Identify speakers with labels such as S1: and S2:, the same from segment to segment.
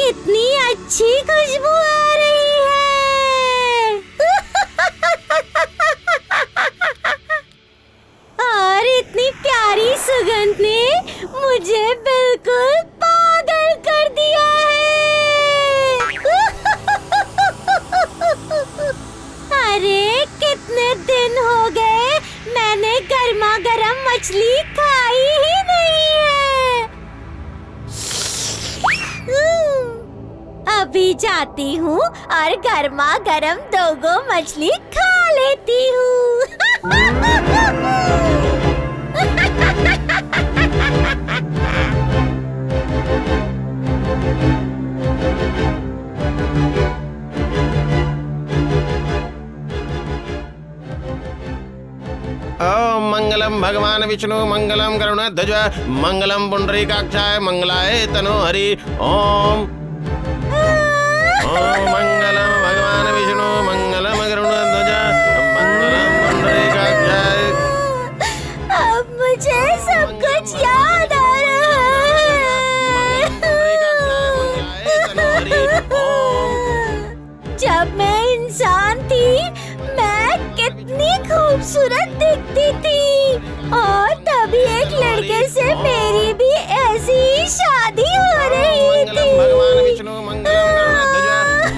S1: कितनी अच्छी खुशबू आ रही है। और इतनी प्यारी सुगंध ने मुझे बिल्कुल पागल कर दिया है। अरे कितने दिन हो गए मैंने गर्मा गर्म मछली खाई ही नहीं है। अभी जाती हूँ और गर्मा गर्म 2 मछली खा लेती हूँ।
S2: ओम मंगलम भगवान विष्णु मंगलम गरुड़ध्वज मंगलम पुंडरीकाक्षाय मंगलाय तनोहरि। ओम मंगलम भगवान विष्णु मंगलम गरुड़ध्वज मंगलम पुंडरीकाक्षाय।
S1: अब मुझे सब कुछ याद आ रहा है। जब मैं इंसान थी मैं कितनी खूबसूरत दिखती थी और तभी एक लड़के से मेरी भी ऐसी ही शादी हो रही थी।
S2: भगवान विष्णु मंगलम गरुड़ध्वज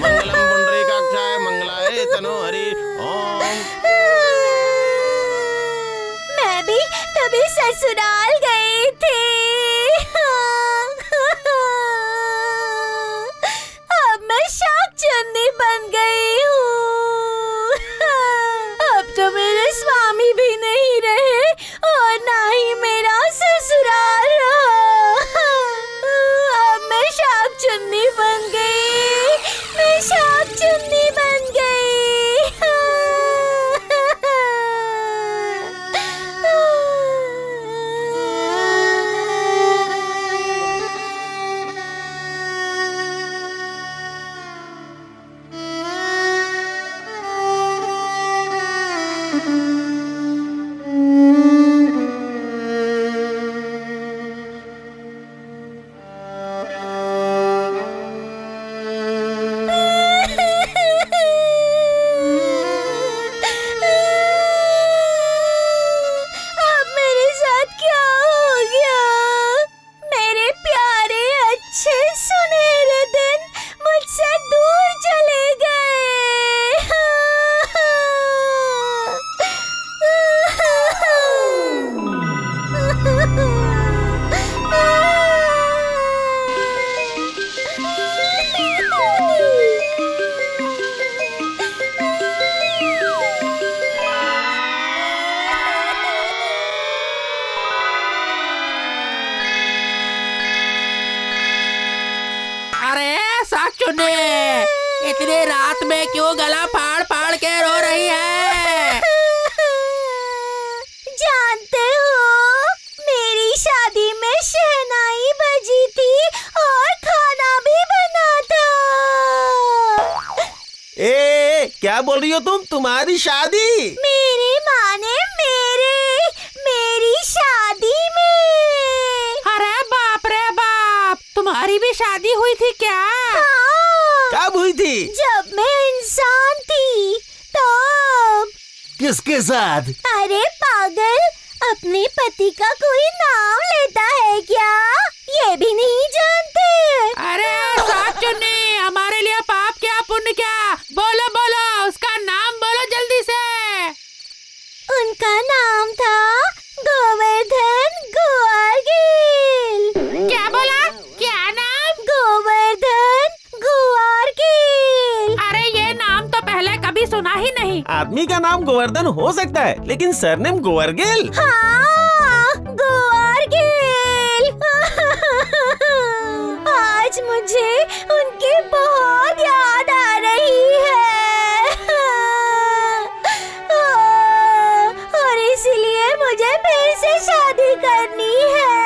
S2: मंगलम पुंडरीकाक्षाय मंगलाय तनोहरि। ओम
S1: मैं भी तभी ससुराल गई थी। अब मैं शाकचंदी बन गई हूँ। अब तो मेरे स्वामी भी नहीं रहे और ना ही मेरा ससुराल रहा। अब मैं शाकचंदी बन गई। मैं शाकचंदी बन गई।
S3: इतनी रात में क्यों गला फाड़ फाड़ के रो रही है?
S1: जानते हो मेरी शादी में शहनाई बजी थी और खाना भी बना था।
S2: क्या बोल रही हो तुम? तुम्हारी शादी?
S1: मेरी माँ ने मेरी शादी में।
S3: अरे बाप रे बाप, तुम्हारी भी शादी हुई थी क्या?
S2: कब हुई थी?
S1: जब मैं इंसान थी तब।
S2: किसके साथ?
S1: अरे पागल, अपने पति का कोई नाम लेता है क्या? ये भी नहीं जानते?
S3: अरे साथ चुन्नी, हमारे लिए पाप क्या पुण्य क्या? बोलो बोलो, उसका नाम बोलो जल्दी से।
S1: उनका नाम था गोवर्धन गुआरगिल।
S3: क्या बोला? क्या नाम?
S1: गोवर्धन गुआरगिल।
S3: अरे ये नाम तो पहले कभी सुना ही नहीं।
S2: आदमी का नाम गोवर्धन हो सकता है, लेकिन सरनेम गुआरगिल?
S1: हाँ, गुआरगिल। आज मुझे उनकी बहुत याद आ रही है और इसलिए मुझे फिर से शादी करनी है।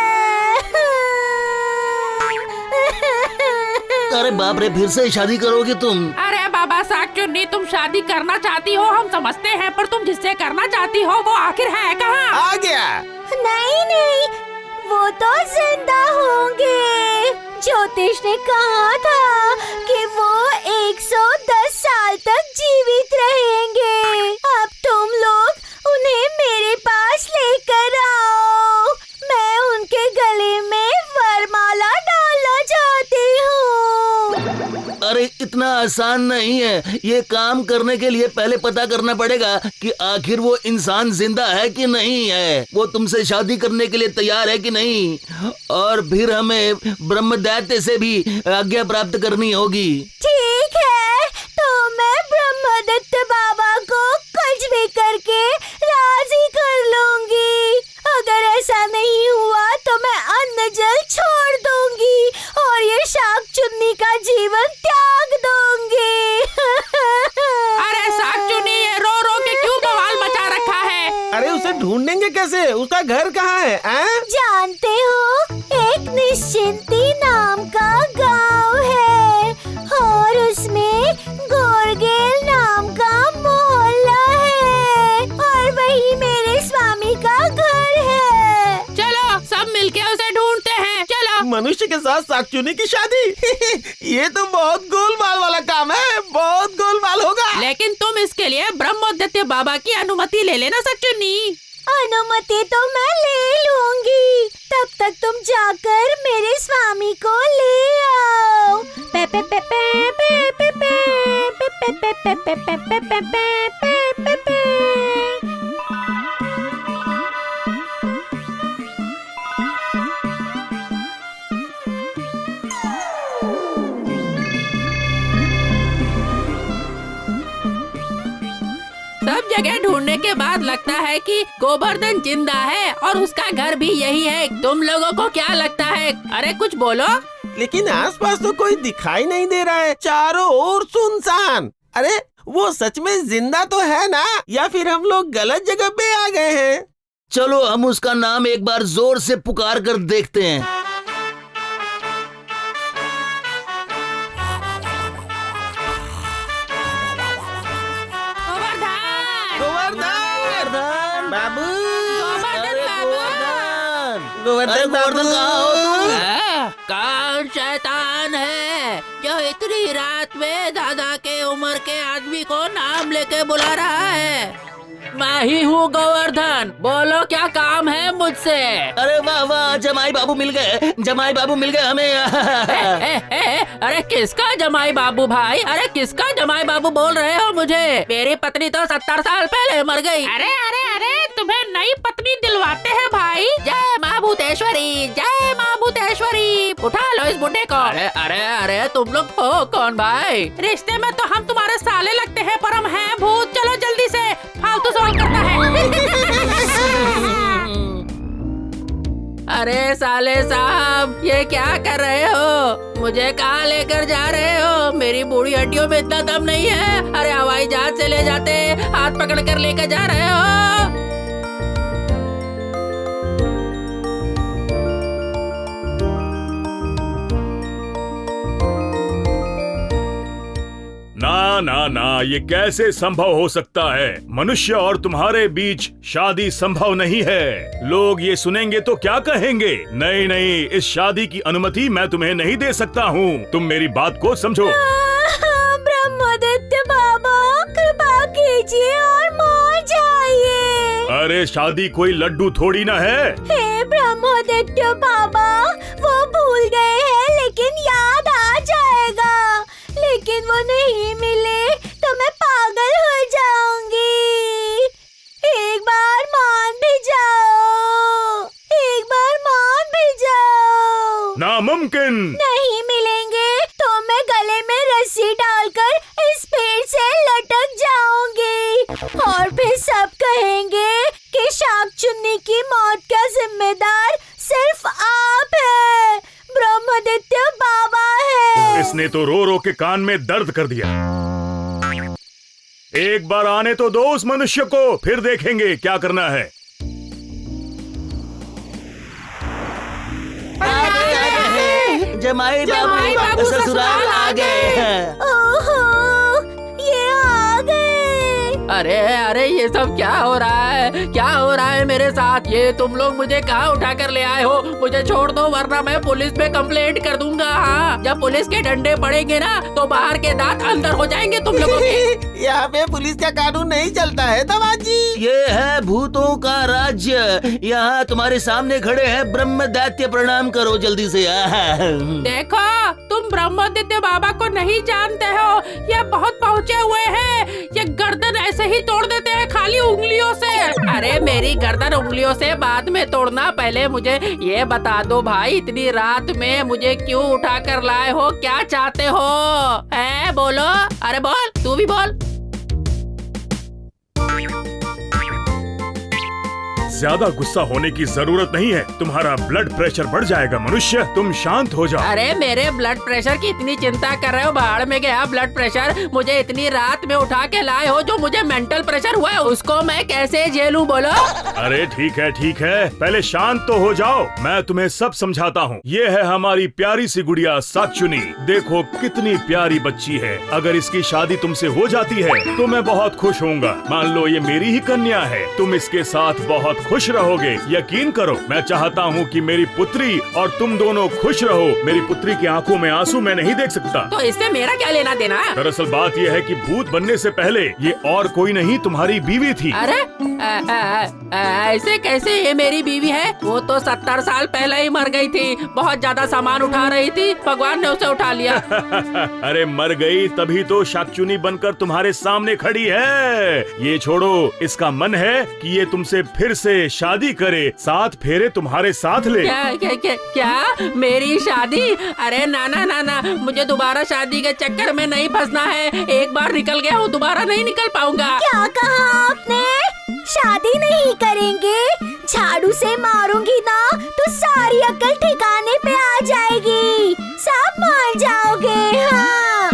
S4: अरे बाप रे, फिर से शादी करोगे तुम?
S3: अरे बाबा साग चुन्नी, तुम शादी करना चाहती हो हम समझते हैं, पर तुम जिससे करना चाहती हो वो आखिर है कहाँ?
S2: आ गया।
S1: नहीं नहीं, वो तो जिंदा होंगे। ज्योतिष ने कहा था कि वो 110 साल तक जीवित रहेंगे। अब तुम लोग उन्हें मेरे पास लेकर आओ। मैं उनके गले में वरमाला डालना चाहती हूँ।
S4: अरे इतना आसान नहीं है। ये काम करने के लिए पहले पता करना पड़ेगा कि आखिर वो इंसान जिंदा है कि नहीं है, वो तुमसे शादी करने के लिए तैयार है कि नहीं, और फिर हमें ब्रह्मदैत्य से भी आज्ञा प्राप्त करनी होगी।
S1: ठीक है, तो मैं ब्रह्मदत्त बाबा को कुछ भी करके राजी कर लूंगी। अगर ऐसा नहीं हुआ तो मैं अन्न जल छोड़ दूंगी और ये शाक चुन्नी का जीवन त्याग दूंगी।
S3: अरे सागचुन्नी, ये रो रो के क्यों बवाल मचा रखा है?
S2: अरे उसे ढूंढेंगे कैसे? उसका घर कहाँ है?
S1: जानते हो, एक निश्चिंती नाम का गांव है और उसमें गोरगेल नाम का मोहल्ला है और वही मेरे स्वामी का घर है।
S3: चलो सब मिलके उसे ढूंढते हैं। चलो।
S2: मनुष्य के साथ सागचुन्नी की शादी? ये तो बहुत गोलमाल वाला काम है, बहुत गोलमाल होगा।
S3: लेकिन तुम इसके लिए ब्रह्मोदत्त बाबा की अनुमति ले लेना सागचुन्नी।
S1: अनुमति तो मैं ले लूंगी, तब तक तुम जाकर मेरे स्वामी को ले आओ। पे पे पे पे पे पे पे पे पे पे पे पे पे पे पे पे पे।
S3: सब जगह ढूंढने के बाद लगता है कि गोवर्धन जिंदा है और उसका घर भी यही है। तुम लोगों को क्या लगता है? अरे कुछ बोलो।
S2: लेकिन आसपास तो कोई दिखाई नहीं दे रहा है, चारों ओर सुनसान। अरे वो सच में जिंदा तो है ना, या फिर हम लोग गलत जगह पे आ गए हैं?
S4: चलो हम उसका नाम एक बार जोर से पुकार कर देखते हैं।
S2: गोवर्धन बाबू,
S4: अरे गोवर्धन कहाँ हो तुम?
S3: कौन शैतान है जो इतनी रात में दादा के उम्र के आदमी को नाम लेके बुला रहा है? मैं ही हूँ गोवर्धन, बोलो क्या काम है मुझसे?
S4: अरे वाह वाह, जमाई बाबू मिल गए, जमाई बाबू मिल गए हमें।
S3: अरे किसका जमाई बाबू भाई? अरे किसका जमाई बाबू बोल रहे हो मुझे? मेरी पत्नी तो 70 साल पहले मर गई। अरे अरे अरे, तुम्हें नई पत्नी दिलवाते हैं भाई। जय माँ भूतेश्वरी, जय माँ भूतेश्वरी। उठा लो इस बुड्ढे को। अरे अरे अरे, तुम लोग हो कौन भाई? रिश्ते में तो हम तुम्हारे साले लगते हैं पर हम हैं भूत। चलो जल्दी से, फालतू सवाल करता है। अरे साले साहब, ये क्या कर रहे हो? मुझे कहाँ लेकर जा रहे हो? मेरी बूढ़ी हड्डियों में इतना दम नहीं है। अरे हवाई जहाज से ले जाते, हाथ पकड़ कर लेकर जा रहे हो।
S5: ना ना ना, ये कैसे संभव हो सकता है? मनुष्य और तुम्हारे बीच शादी संभव नहीं है। लोग ये सुनेंगे तो क्या कहेंगे? नहीं नहीं, इस शादी की अनुमति मैं तुम्हें नहीं दे सकता हूँ। तुम मेरी बात को समझो।
S1: ब्रह्मदत्त बाबा, कृपा कीजिए और मान जाइए।
S5: अरे शादी कोई लड्डू थोड़ी ना है।
S1: हे ब्रह्मदत्त बाबा, वो भूल गए हैं लेकिन याद आ जाएगा। लेकिन वो नहीं मिले तो मैं पागल हो जाऊंगी। एक बार मान भी जाओ, एक बार मान भी जाओ।
S5: नामुमकिन।
S1: नहीं मिलेंगे तो मैं गले में रस्सी डालकर इस पेड़ से लटक जाऊंगी और फिर सब कहेंगे कि शाकचुन्नी की मौत का जिम्मेदार सिर्फ आप है, ब्रह्मदत्त बाबा है।
S5: इसने तो रो रो के कान में दर्द कर दिया। एक बार आने तो दो उस मनुष्य को, फिर देखेंगे क्या करना है।
S4: जमाई बाबू ससुराल आ गए हैं।
S1: ओहो, ये आ गए।
S3: अरे अरे ये सब क्या हो रहा है, क्या हो रहा है मेरे साथ? ये तुम लोग मुझे कहाँ उठा कर ले आए हो? मुझे छोड़ दो वरना मैं पुलिस पे कंप्लेंट कर दूंगा। हाँ, जब पुलिस के डंडे पड़ेंगे ना तो बाहर के दांत अंदर हो जाएंगे तुम लोगों के।
S2: यहाँ पे पुलिस का कानून नहीं चलता है दामाजी।
S4: ये है भूतों का राज्य। यहाँ तुम्हारे सामने खड़े हैं ब्रह्म दैत्य, प्रणाम करो जल्दी से।
S3: देखो, तुम ब्रह्मोदित्य बाबा को नहीं जानते हो, ये बहुत पहुँचे हुए हैं। ये गर्दन ऐसे ही तोड़ देते हैं खाली उंगलियों से। अरे मेरी गर्दन उंगलियों से बाद में तोड़ना, पहले मुझे ये बता दो भाई, इतनी रात में मुझे क्यों उठा कर लाए हो? क्या चाहते हो? है बोलो, अरे बोल, तू भी बोल।
S5: ज्यादा गुस्सा होने की जरूरत नहीं है, तुम्हारा ब्लड प्रेशर बढ़ जाएगा मनुष्य, तुम शांत हो जाओ।
S3: अरे मेरे ब्लड प्रेशर की इतनी चिंता कर रहे हो? बाहर में गया ब्लड प्रेशर, मुझे इतनी रात में उठा के लाए हो। जो मुझे मेंटल प्रेशर हुआ है उसको मैं कैसे झेलूं बोलो?
S5: अरे ठीक है, पहले शांत तो हो जाओ, मैं तुम्हें सब समझाता हूँ। ये है हमारी प्यारी सी गुड़िया साक्षुनी, देखो कितनी प्यारी बच्ची है। अगर इसकी शादी तुमसे हो जाती है तो मैं बहुत खुश होऊंगा। मान लो ये मेरी ही कन्या है, तुम इसके साथ बहुत खुश रहोगे। यकीन करो, मैं चाहता हूँ कि मेरी पुत्री और तुम दोनों खुश रहो। मेरी पुत्री की आंखों में आंसू मैं नहीं देख सकता।
S3: तो इससे मेरा क्या लेना देना है?
S5: दरअसल बात यह है कि भूत बनने से पहले ये और कोई नहीं तुम्हारी बीवी थी।
S3: अरे ऐसे कैसे ये मेरी बीवी है? वो तो 70 साल पहले ही मर गई थी, बहुत ज्यादा सामान उठा रही थी, भगवान ने उसे उठा लिया।
S5: अरे मर गई तभी तो शाकचुनी बनकर तुम्हारे सामने खड़ी है। ये छोड़ो, इसका मन है कि ये तुमसे फिर से शादी करे, 7 फेरे तुम्हारे साथ ले।
S3: क्या मेरी शादी? अरे ना, मुझे दोबारा शादी के चक्कर में नहीं फंसना है। एक बार निकल गया हूँ, दोबारा नहीं निकल पाऊंगा।
S1: क्या कहा आपने? शादी नहीं करेंगे? झाड़ू से मारूंगी ना तो सारी अक्ल ठिकाने पे आ जाएगी, सब मान जाओगे। हाँ,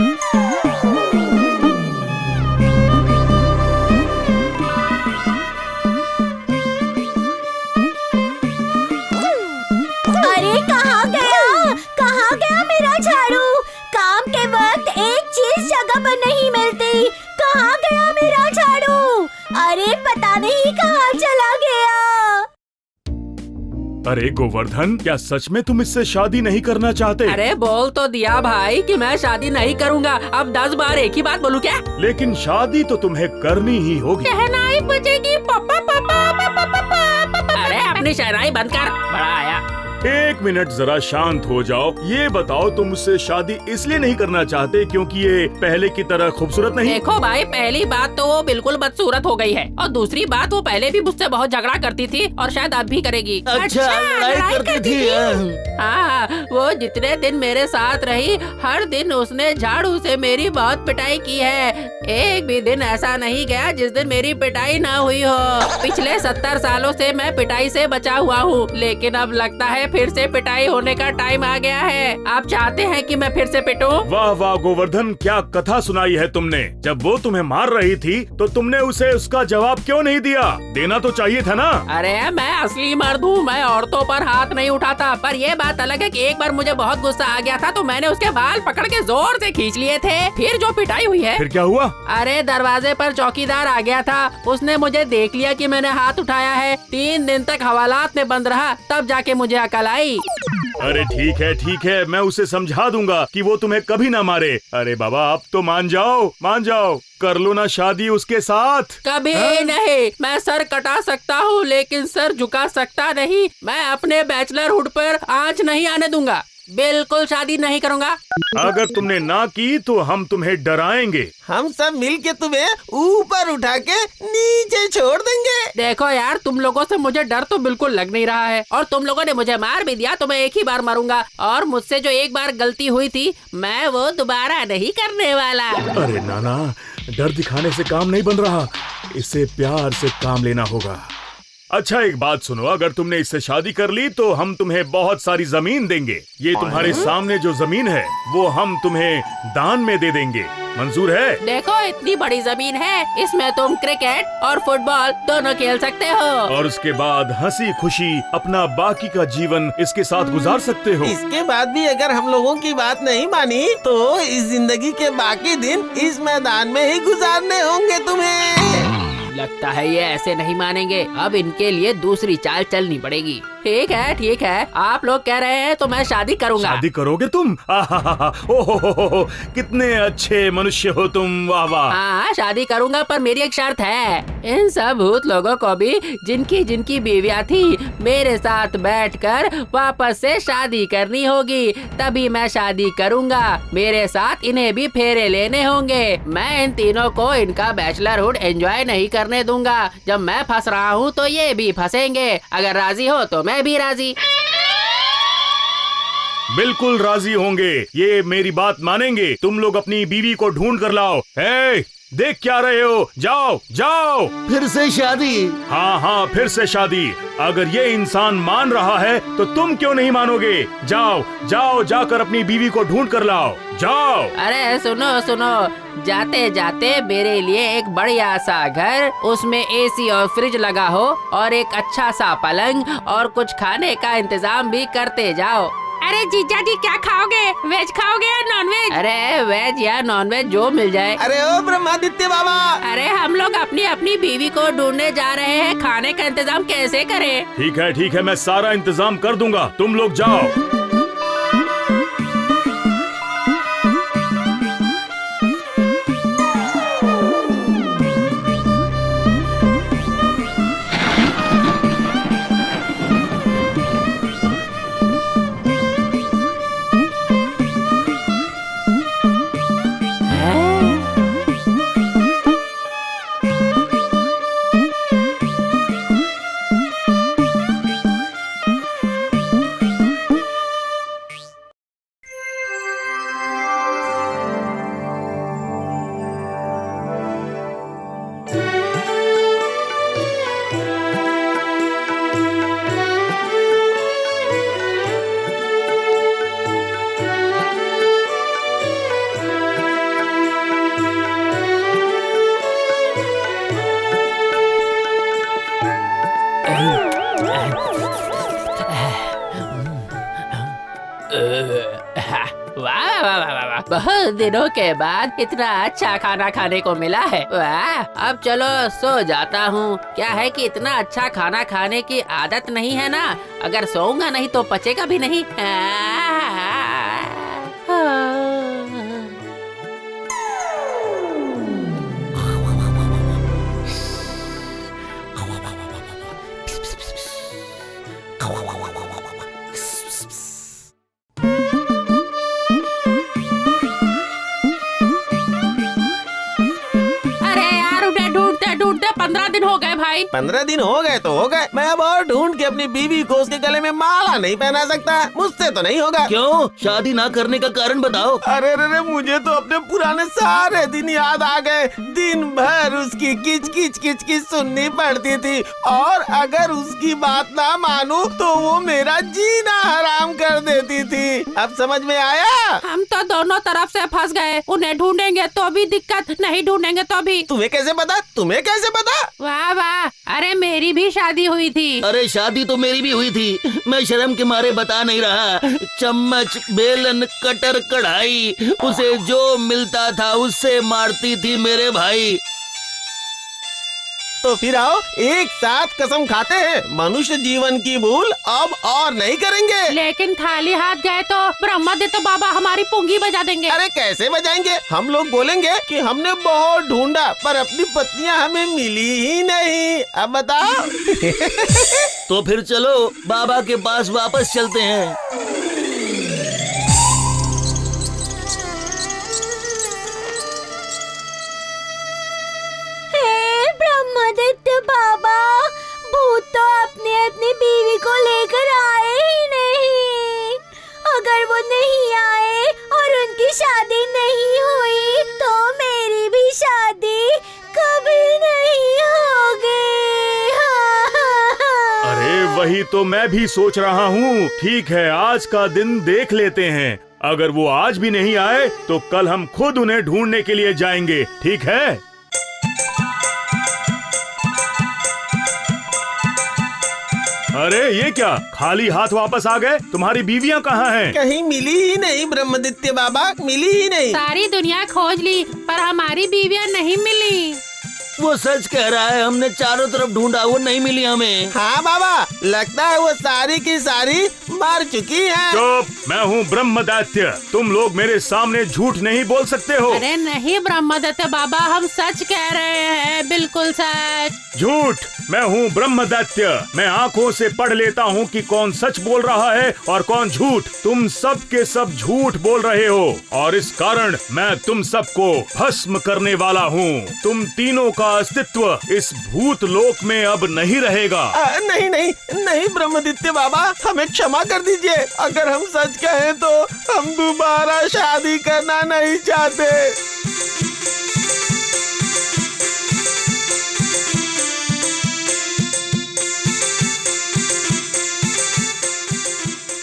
S1: अरे कहाँ गया मेरा झाड़ू? काम के वक्त एक चीज जगह पर नहीं मिलती। कहाँ गया मेरा झाड़ू? अरे पता नहीं कहाँ चला गया।
S5: अरे गोवर्धन, क्या सच में तुम इससे शादी नहीं करना चाहते?
S3: अरे बोल तो दिया भाई कि मैं शादी नहीं करूंगा। अब 10 बार एक ही बात बोलूं क्या?
S5: लेकिन शादी तो तुम्हें करनी ही होगी।
S3: शहनाई बजेगी, पापा पापा पापा पापा। अरे अपनी शहनाई बंद कर, बड़ा आया।
S5: 1 मिनट जरा शांत हो जाओ। ये बताओ, तुम मुझसे शादी इसलिए नहीं करना चाहते क्योंकि ये पहले की तरह खूबसूरत नहीं?
S3: देखो भाई, पहली बात तो वो बिल्कुल बदसूरत हो गई है, और दूसरी बात वो पहले भी मुझसे बहुत झगड़ा करती थी और शायद अब भी करेगी।
S4: अच्छा, लड़ाई करती थी।
S3: हाँ, वो जितने दिन मेरे साथ रही, हर दिन उसने झाड़ू से मेरी बहुत पिटाई की है। एक भी दिन ऐसा नहीं गया जिस दिन मेरी पिटाई ना हुई हो। पिछले 70 सालों से मैं पिटाई से बचा हुआ हूँ, लेकिन अब लगता है फिर से पिटाई होने का टाइम आ गया है। आप चाहते हैं कि मैं फिर से पिटूं?
S5: वाह वाह गोवर्धन, क्या कथा सुनाई है तुमने। जब वो तुम्हें मार रही थी तो तुमने उसे उसका जवाब क्यों नहीं दिया? देना तो चाहिए था ना।
S3: अरे मैं असली मर्द हूँ, मैं औरतों पर हाथ नहीं उठाता। पर ये बात अलग है कि एक बार मुझे बहुत गुस्सा आ गया था तो मैंने उसके बाल पकड़ के जोर से खींच लिए थे। फिर जो पिटाई हुई है।
S5: फिर क्या हुआ?
S3: अरे दरवाजे पर चौकीदार आ गया था, उसने मुझे देख लिया कि मैंने हाथ उठाया है। 3 दिन तक हवालात में बंद रहा, तब जाके मुझे अकल आई।
S5: अरे ठीक है, मैं उसे समझा दूंगा कि वो तुम्हें कभी ना मारे। अरे बाबा, अब तो मान जाओ, कर लो ना शादी उसके साथ।
S3: कभी नहीं। मैं सर कटा सकता हूँ लेकिन सर झुका सकता नहीं। मैं अपने बैचलरहुड पर आंच नहीं आने दूंगा। बिल्कुल शादी नहीं करूँगा।
S5: अगर तुमने ना की तो हम तुम्हें डराएंगे।
S2: हम सब मिलके तुम्हें ऊपर उठा के नीचे छोड़ देंगे।
S3: देखो यार, तुम लोगों से मुझे डर तो बिल्कुल लग नहीं रहा है, और तुम लोगों ने मुझे मार भी दिया तो मैं एक ही बार मरूंगा। और मुझसे जो एक बार गलती हुई थी, मैं वो दोबारा नहीं करने वाला।
S5: अरे नाना, डर दिखाने से काम नहीं बन रहा, इससे प्यार से काम लेना होगा। अच्छा एक बात सुनो, अगर तुमने इससे शादी कर ली तो हम तुम्हें बहुत सारी जमीन देंगे। ये तुम्हारे सामने जो जमीन है वो हम तुम्हें दान में दे देंगे, मंजूर है?
S3: देखो इतनी बड़ी जमीन है, इसमें तुम क्रिकेट और फुटबॉल दोनों खेल सकते हो,
S5: और उसके बाद हंसी खुशी अपना बाकी का जीवन इसके साथ गुजार सकते हो।
S2: इसके बाद भी अगर हम लोगों की बात नहीं मानी तो इस जिंदगी के बाकी दिन इस मैदान में ही गुजारने होंगे तुम्हें।
S3: लगता है ये ऐसे नहीं मानेंगे। अब इनके लिए दूसरी चाल चलनी पड़ेगी। ठीक है, आप लोग कह रहे हैं तो मैं शादी करूंगा।
S5: शादी करोगे तुम? ओहो, कितने अच्छे मनुष्य हो तुम, वाह वाह।
S3: हाँ, शादी करूंगा, पर मेरी एक शर्त है। इन सब भूत लोगों को भी जिनकी जिनकी बीवियां थी मेरे साथ बैठकर वापस से शादी करनी होगी, तभी मैं शादी करूंगा। मेरे साथ इन्हें भी फेरे लेने होंगे। मैं इन तीनों को इनका बैचलरहुड एंजॉय नहीं करने दूंगा। जब मैं फंस रहा हूँ तो ये भी फंसेंगे। अगर राजी हो तो मैं भी राजी।
S5: बिल्कुल राजी होंगे, ये मेरी बात मानेंगे। तुम लोग अपनी बीवी को ढूंढ कर लाओ। देख क्या रहे हो, जाओ जाओ।
S4: फिर से शादी?
S5: हाँ, फिर से शादी। अगर ये इंसान मान रहा है तो तुम क्यों नहीं मानोगे? जाओ जाओ, जाकर अपनी बीवी को ढूंढ कर लाओ, जाओ।
S3: अरे सुनो, जाते जाते मेरे लिए एक बढ़िया सा घर, उसमें एसी और फ्रिज लगा हो, और एक अच्छा सा पलंग, और कुछ खाने का इंतजाम भी करते जाओ। अरे जीजा जी, क्या खाओगे? वेज खाओगे या नॉन वेज? अरे वेज या नॉन वेज जो मिल जाए।
S2: अरे ओ ब्रह्मादित्य बाबा,
S3: अरे हम लोग अपनी अपनी बीवी को ढूंढने जा रहे हैं, खाने का इंतजाम कैसे करें?
S5: ठीक है, मैं सारा इंतजाम कर दूंगा, तुम लोग जाओ।
S3: वाह, बहुत दिनों के बाद इतना अच्छा खाना खाने को मिला है। वाह, अब चलो सो जाता हूँ। क्या है कि इतना अच्छा खाना खाने की आदत नहीं है ना, अगर सोऊंगा नहीं तो पचेगा भी नहीं। ढूंढते 15 दिन हो गए भाई।
S2: 15 दिन हो गए तो हो गए। मैं अब और ढूंढ के अपनी बीवी को उसके गले में माला नहीं पहना सकता, मुझसे तो नहीं होगा।
S4: क्यों? शादी ना करने का कारण बताओ।
S2: अरे मुझे तो अपने पुराने सारे दिन याद आ गए। दिन भर उसकी किच किच सुननी पड़ती थी, और अगर उसकी बात ना मानूं तो वो मेरा जीना हराम कर देती थी। अब समझ में आया?
S3: हम तो दोनों तरफ से फंस गए। उन्हें ढूंढेंगे तो भी दिक्कत, नहीं ढूंढेंगे तो भी।
S2: तुम्हें कैसे पता?
S3: वाह वाह, अरे मेरी भी शादी हुई थी।
S4: अरे शादी तो मेरी भी हुई थी, मैं शर्म के मारे बता नहीं रहा। चम्मच, बेलन, कटर, कढ़ाई, उसे जो मिलता था उससे मारती थी मेरे भाई।
S2: तो फिर आओ एक साथ कसम खाते हैं, मनुष्य जीवन की भूल अब और नहीं करेंगे।
S3: लेकिन खाली हाथ गए तो ब्रह्मादित्य बाबा हमारी पुंगी बजा देंगे।
S2: अरे कैसे बजाएंगे? हम लोग बोलेंगे कि हमने बहुत ढूंढा पर अपनी पत्नियां हमें मिली ही नहीं। अब बताओ।
S4: तो फिर चलो बाबा के पास वापस चलते हैं।
S1: ब्रह्मादित्य बाबा, भूत तो अपनी बीवी को लेकर आए ही नहीं। अगर वो नहीं आए और उनकी शादी नहीं हुई तो मेरी भी शादी कभी नहीं होगी।
S5: अरे वही तो मैं भी सोच रहा हूँ। ठीक है, आज का दिन देख लेते हैं। अगर वो आज भी नहीं आए तो कल हम खुद उन्हें ढूंढने के लिए जाएंगे। ठीक है? अरे ये क्या, खाली हाथ वापस आ गए? तुम्हारी बीवियां कहाँ हैं?
S2: कहीं मिली ही नहीं ब्रह्मदित्य बाबा, मिली ही नहीं।
S3: सारी दुनिया खोज ली पर हमारी बीवियां नहीं मिली।
S4: वो सच कह रहा है, हमने चारों तरफ ढूंढा, वो नहीं मिली हमें।
S2: हाँ बाबा, लगता है वो सारी की सारी मर चुकी है।
S5: चुप, मैं हूँ ब्रह्मदैत्य। तुम लोग मेरे सामने झूठ नहीं बोल सकते हो।
S3: अरे नहीं ब्रह्मदत्त बाबा, हम सच कह रहे हैं, बिल्कुल सच।
S5: झूठ, मैं हूँ ब्रह्मदैत्य। मैं आँखों से पढ़ लेता हूँ कि कौन सच बोल रहा है और कौन झूठ। तुम सब के सब झूठ बोल रहे हो और इस कारण मैं तुम सबको भस्म करने वाला हूँ। तुम तीनों का अस्तित्व इस भूत लोक में अब नहीं रहेगा।
S2: नहीं नहीं नहीं ब्रह्मदित्य बाबा, हमें क्षमा कर दीजिए। अगर हम सच कहें तो हम दोबारा शादी करना नहीं चाहते।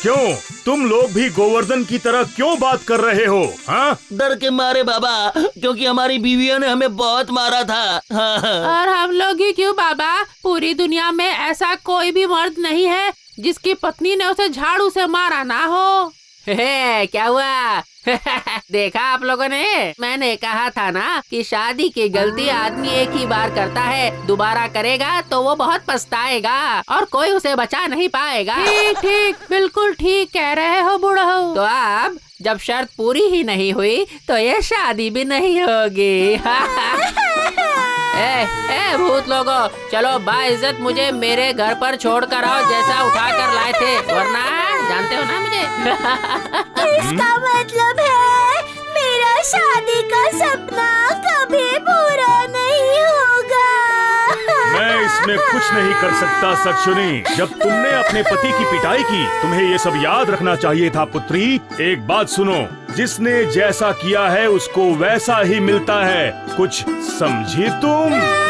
S5: क्यों, तुम लोग भी गोवर्धन की तरह क्यों बात कर रहे हो? हाँ,
S4: डर के मारे बाबा, क्योंकि हमारी बीवियों ने हमें बहुत मारा था। हाँ।
S3: और हम लोग ही क्यों बाबा? पूरी दुनिया में ऐसा कोई भी मर्द नहीं है जिसकी पत्नी ने उसे झाड़ू से मारा ना हो। क्या हुआ? देखा आप लोगों ने, मैंने कहा था ना कि शादी की गलती आदमी एक ही बार करता है, दोबारा करेगा तो वो बहुत पछताएगा और कोई उसे बचा नहीं पाएगा। ठीक ठीक, बिल्कुल ठीक कह रहे हो बूढ़ो। तो अब जब शर्त पूरी ही नहीं हुई तो ये शादी भी नहीं होगी। ए भूत लोगो, चलो बाइज्जत मुझे मेरे घर पर छोड़ कर आओ, जैसा उठा कर लाए थे, वरना जानते हो ना मुझे।
S1: इसका मतलब है मेरा शादी का सपना कभी पूरा नहीं होगा।
S5: मैं इसमें कुछ नहीं कर सकता सक्षुनी। जब तुमने अपने पति की पिटाई की, तुम्हें ये सब याद रखना चाहिए था पुत्री। एक बात सुनो, जिसने जैसा किया है उसको वैसा ही मिलता है। कुछ समझी तुम?